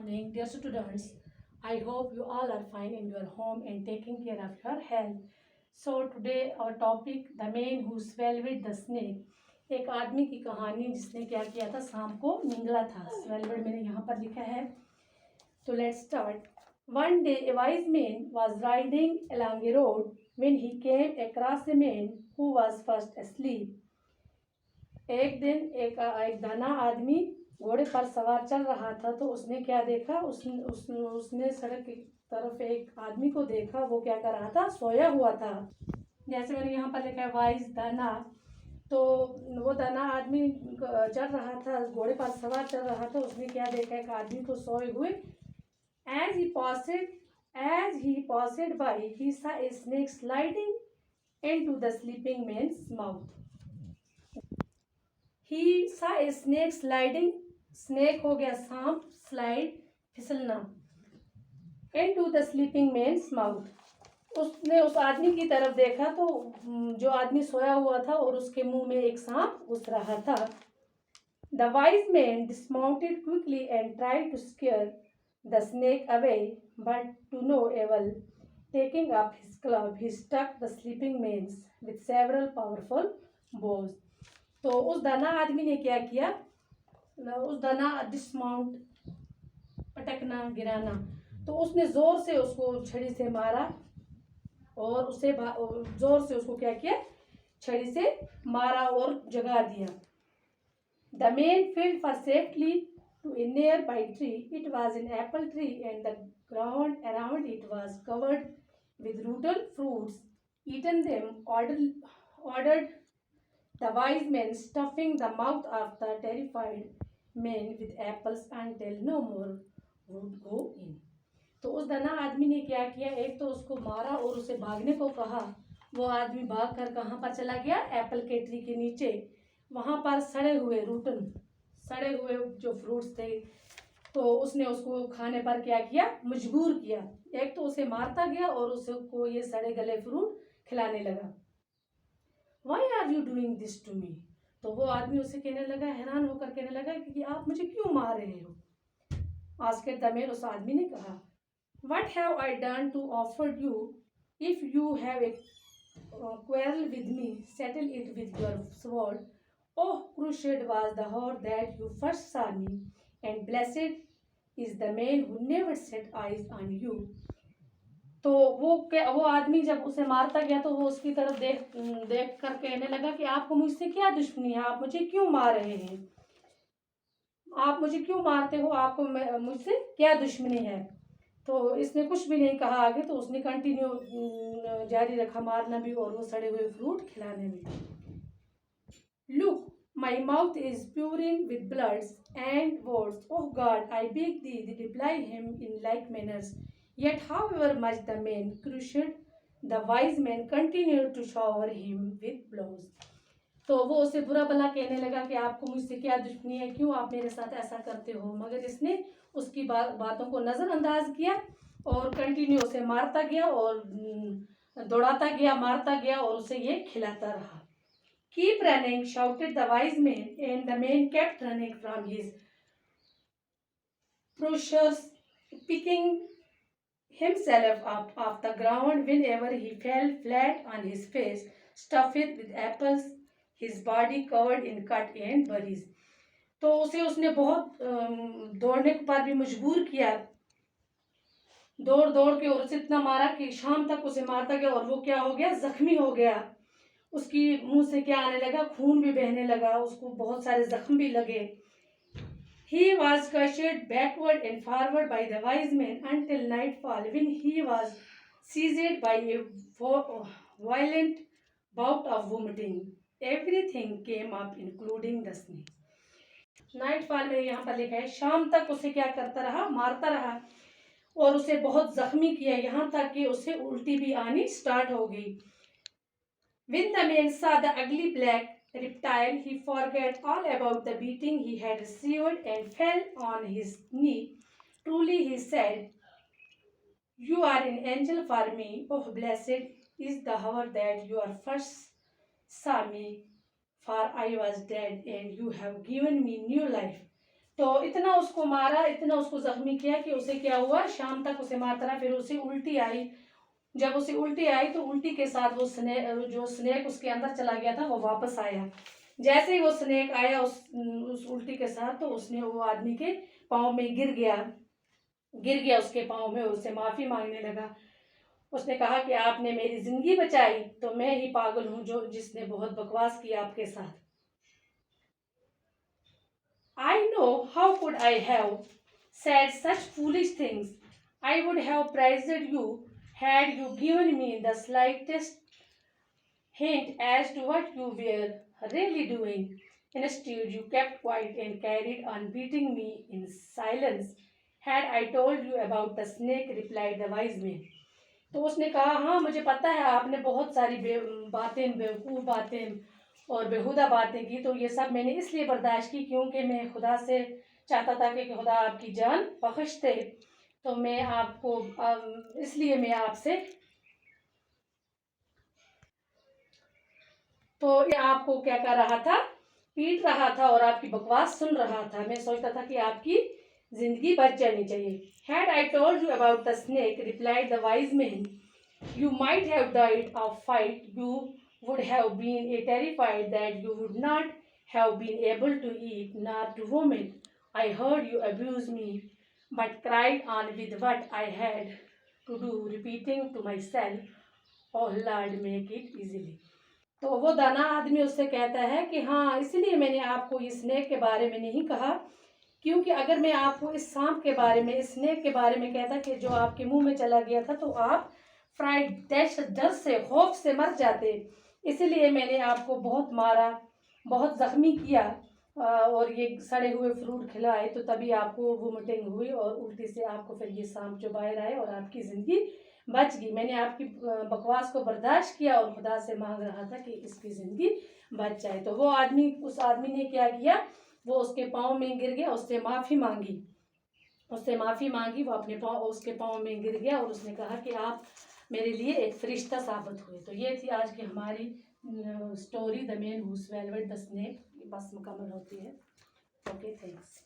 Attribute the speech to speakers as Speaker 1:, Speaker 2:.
Speaker 1: morning, dear students. I hope you all are fine in your home and taking care of your health. So today our topic, the man who swallowed the snake. एक आदमी की कहानी जिसने क्या किया था, सांप को निगला था. Swallowed मैंने यहाँ पर लिखा है. So let's start. One day a wise man was riding along a road when he came across a man who was fast asleep. एक दिन एक दाना आदमी घोड़े पर सवार चल रहा था तो उसने क्या देखा, उसने सड़क की तरफ एक आदमी को देखा. वो क्या कर रहा था, सोया हुआ था. जैसे मैंने यहाँ पर लिखा है वाइज दाना, तो वो दाना आदमी चल रहा था, घोड़े पर सवार चल रहा था. उसने क्या देखा, एक आदमी को सोए हुए. As he passed by, he saw a snake sliding into the sleeping man's mouth. He saw a snake sliding, snake हो गया सांप, slide फिसलना, into the sleeping man's mouth. उसने उस आदमी की तरफ देखा तो जो आदमी सोया हुआ था और उसके मुंह में एक सांप घुस रहा था. The wise man dismounted quickly and tried to scare the snake away, but to no avail. Taking up his club, he struck the sleeping man with several powerful blows. तो उस दाना आदमी ने क्या किया, उस दाना डिसमाउंट, पटकना, गिराना, तो उसने जोर से उसको छड़ी से मारा और उसे जोर से उसको क्या किया, छड़ी से मारा और जगा दिया. The man fell for safely to a nearby tree. It was an apple tree and the ground around it was covered with rotten fruits. Eaten them, ordered the wise man, stuffing the mouth of the terrified man with apples until no more would go in. तो उस दाना आदमी ने क्या किया, एक तो उसको मारा और उसे भागने को कहा. वो आदमी भाग कर कहाँ पर चला गया, एप्पल के ट्री के नीचे. वहाँ पर सड़े हुए जो फ्रूट्स थे, तो उसने उसको खाने पर क्या किया, मजबूर किया. एक तो उसे मारता गया और उसको ये सड़े गले फ्रूट खिलाने लगा. Why are you doing this to me? तो वो आदमी उसे कहने लगा, हैरान होकर कहने लगा कि आप मुझे क्यों मार रहे हो. आस्क्ड द मैन, उस आदमी ने कहा, What have I done to offer you? If you have a quarrel with me, settle it with your sword. Oh, cursed was the hour that you first saw me, and blessed is the man who never set eyes on you. तो वो आदमी जब उसे मारता गया तो वो उसकी तरफ देख कर कहने लगा कि आपको मुझसे क्या दुश्मनी है, आप मुझे क्यों मार रहे हैं, आप मुझे क्यों मारते हो, आपको मुझसे क्या दुश्मनी है. तो इसने कुछ भी नहीं कहा आगे, तो उसने कंटिन्यू जारी रखा मारना भी और वो सड़े हुए फ्रूट खिलाने में. Look, my mouth is pouring with bloods and words. Oh God, I beg thee, reply him in like manners. Yet, however much the man cursed, the wise man continued to shower him with blows. तो वो उसे बुरा भला कहने लगा कि आपको मुझसे क्या दुश्मनी है, क्यों आप मेरे साथ ऐसा करते हो. मगर इसने उसकी बातों को नज़रअंदाज किया और कंटिन्यू उसे मारता गया और दौड़ाता गया, मारता गया और उसे ये खिलाता रहा. Keep running, shouted the wise man, and the man kept running from his pursuers, picking himself up off the ground whenever he fell flat on his face, stuffed with apples, his body covered in cut and berries. तो उसने बहुत दौड़ने पर भी मजबूर किया, दौड़ के और उसे इतना मारा कि शाम तक उसे मारता गया और वो क्या हो गया, जख्मी हो गया. उसकी मुंह से क्या आने लगा, खून भी बहने लगा, उसको बहुत सारे जख्म भी लगे. He was crushed backward and forward by the wise man until nightfall, when he was seized by a violent bout of vomiting. Everything came up, including the snake. Nightfall में यहाँ पर लिखा है, शाम तक उसे क्या करता रहा, मारता रहा और उसे बहुत जख्मी किया, यहाँ तक कि उसे उल्टी भी आनी स्टार्ट हो गई. When the man saw the ugly black reptile, he forgot all about the beating he had received and fell on his knee. Truly, he said, You are an angel for me. Oh, blessed is the hour that you are first saw me, for I was dead, and you have given me new life. तो इतना उसको मारा, इतना उसको जख्मी किया कि उसे क्या हुआ, शाम तक उसे मारता रहा। फिर उसे उल्टी आई। जब उसे उल्टी आई तो उल्टी के साथ वो स्नेक उसके अंदर चला गया था, वो वापस आया। जैसे ही वो स्नेक आया उस उल्टी के साथ, तो उसने वो आदमी के पाँव में गिर गया उसके पाँव में, उससे माफ़ी मांगने लगा। उसने कहा कि आपने मेरी जिंदगी बचाई, तो मैं ही पागल हूँ जिसने बहुत बकवास किया आपके साथ। I know, how could I have said such foolish things? I would have praised you had you given me the slightest hint as to what you were really doing. Instead, you kept quiet and carried on beating me in silence. Had I told you about the snake, replied the wise man. तो उसने कहा, हाँ मुझे पता है आपने बहुत सारी बेवकूफ़ बातें और बेहुदा बातें की, तो ये सब मैंने इसलिए बर्दाश्त की क्योंकि मैं खुदा से चाहता था कि खुदा आपकी जान बख्श दे। तो मैं आपको इसलिए मैं आपसे, तो ये आपको क्या कर रहा था, पीट रहा था और आपकी बकवास सुन रहा था। मैं सोचता था कि आपकी जिंदगी बच जानी चाहिए। Had I told you about the snake, replied the wise man, you might have died of fright. You would have been terrified that you would not have been able to eat nor to vomit. I heard you abuse me, but cried on with what I had to do, repeating to myself, oh Lord, make it easily. तो वो दाना आदमी उससे कहता है कि हाँ, इसलिए मैंने आपको इस स्नेक के बारे में नहीं कहा, क्योंकि अगर मैं आपको इस सांप के बारे में, इस स्नेक के बारे में कहता कि जो आपके मुंह में चला गया था, तो आप फ्राइड दहशत, डर से, खौफ से मर जाते। इसलिए मैंने आपको बहुत मारा, बहुत ज़ख्मी किया और ये सड़े हुए फ्रूट खिलाए, तो तभी आपको वोमिटिंग हुई और उल्टी से आपको फिर ये सांप जो बाहर आए और आपकी ज़िंदगी बच गई। मैंने आपकी बकवास को बर्दाश्त किया और खुदा से मांग रहा था कि इसकी ज़िंदगी बच जाए। तो वो आदमी, उस आदमी ने क्या किया, वो उसके पाँव में गिर गया, उससे माफ़ी मांगी, वो अपने पाँव, उसके पाँव में गिर गया और उसने कहा कि आप मेरे लिए एक फरिश्ता साबित हुए। तो ये थी आज की हमारी story, the man who swelled the snake. बस मुकम्मल होती है। Okay, thanks.